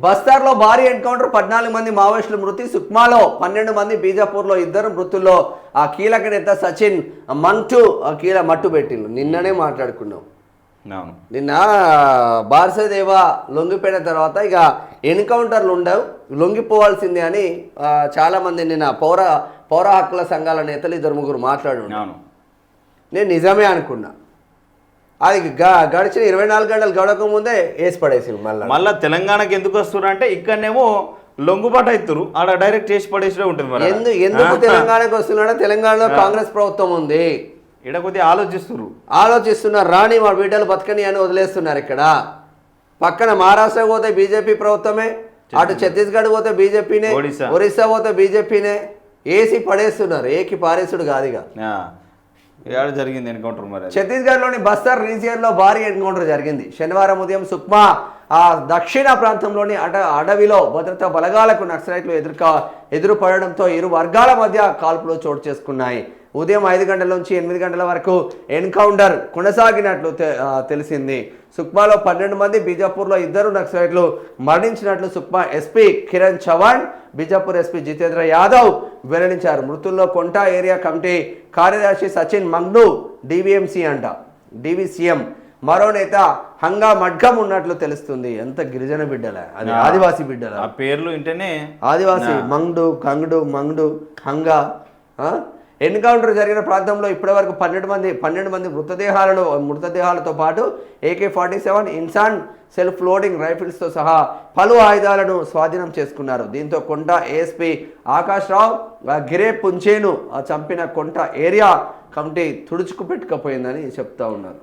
బస్తార్లో భారీ ఎన్కౌంటర్ 14 మంది మావోయిస్టుల మృతి, సుక్మాలో 12 మంది, బీజాపూర్లో 2 మృతుల్లో ఆ కీలక నేత సచిన్ మంటూ మట్టు పెట్టిండు. నిన్ననే మాట్లాడుకున్నాం. నిన్న బార్సదేవ లొంగిపోయిన తర్వాత ఇక ఎన్కౌంటర్లు ఉండవు, లొంగిపోవాల్సిందే అని చాలామంది నిన్న పౌర హక్కుల సంఘాల నేతలు 2-3 మాట్లాడు. నేను నిజమే అనుకున్నా. అది గడిచిన 24 గంటలు గడక ముందే వేసి పడేసి మళ్ళీ తెలంగాణకి ఎందుకు వస్తున్నారు అంటే ఇక్కడనేమో లొంగుబాటు అవుతారు, ఆడ డైరెక్ట్ చేసి పడేసే ఉంటుంది. ఎందుకు తెలంగాణకు వస్తున్నాడో, తెలంగాణలో కాంగ్రెస్ ప్రభుత్వం ఉంది, ఇక్కడ కొద్దిగా ఆలోచిస్తున్నారు. రాణి మా బిడ్డలు బతకని అని వదిలేస్తున్నారు. ఇక్కడ పక్కన మహారాష్ట్ర పోతే బీజేపీ ప్రభుత్వమే, అటు ఛత్తీస్గఢ్ పోతే బీజేపీనే, ఒరిస్సా పోతే బీజేపీనే, ఏసి పడేస్తున్నారు. ఏకి పారేసుడు కాదుగా. జరిగింది ఎన్కౌంటర్. మరి ఛత్తీస్గఢ్లోని బస్తర్ రీజియన్లో భారీ ఎన్కౌంటర్ జరిగింది. శనివారం ఉదయం సుక్మా దక్షిణ ప్రాంతంలోని అడవిలో భద్రతా బలగాలకు నక్సలైట్లు ఎదురుపడడంతో ఇరు వర్గాల మధ్య కాల్పులు చోటు చేసుకున్నాయి. ఉదయం 5 గంటల నుంచి 8 గంటల వరకు ఎన్కౌంటర్ కొనసాగినట్లు తెలిసింది. సుక్మాలో 12 మంది, బీజాపూర్లో 2 నక్సలైట్లు మరణించినట్లు సుక్మా ఎస్పీ కిరణ్ చవాన్, బీజాపూర్ ఎస్పీ జితేంద్ర యాదవ్ వెల్లడించారు. మృతుల్లో కొంటా ఏరియా కమిటీ కార్యదర్శి సచిన్ మంగ్ను డివిసిఎం, మరో నేత హంగా మడ్గం ఉన్నట్లు తెలుస్తుంది. ఎంత గిరిజన బిడ్డలే, అది ఆదివాసీ బిడ్డల పేర్లు వింటేనే ఆదివాసీ. మంగ్డు, కంగ్డు, హంగా. ఎన్కౌంటర్ జరిగిన ప్రాంతంలో ఇప్పటివరకు 12 మంది మృతదేహాలతో పాటు AK-47 ఇన్సాన్ సెల్ఫ్ లోడింగ్ రైఫిల్స్తో సహా పలు ఆయుధాలను స్వాధీనం చేసుకున్నారు. దీంతో కొంట ఏఎస్పీ ఆకాష్ రావు గిరే పుంచేను చంపిన కొంట ఏరియా కమిటీ తుడుచుకు పెట్టుకపోయిందని చెప్తా ఉన్నారు.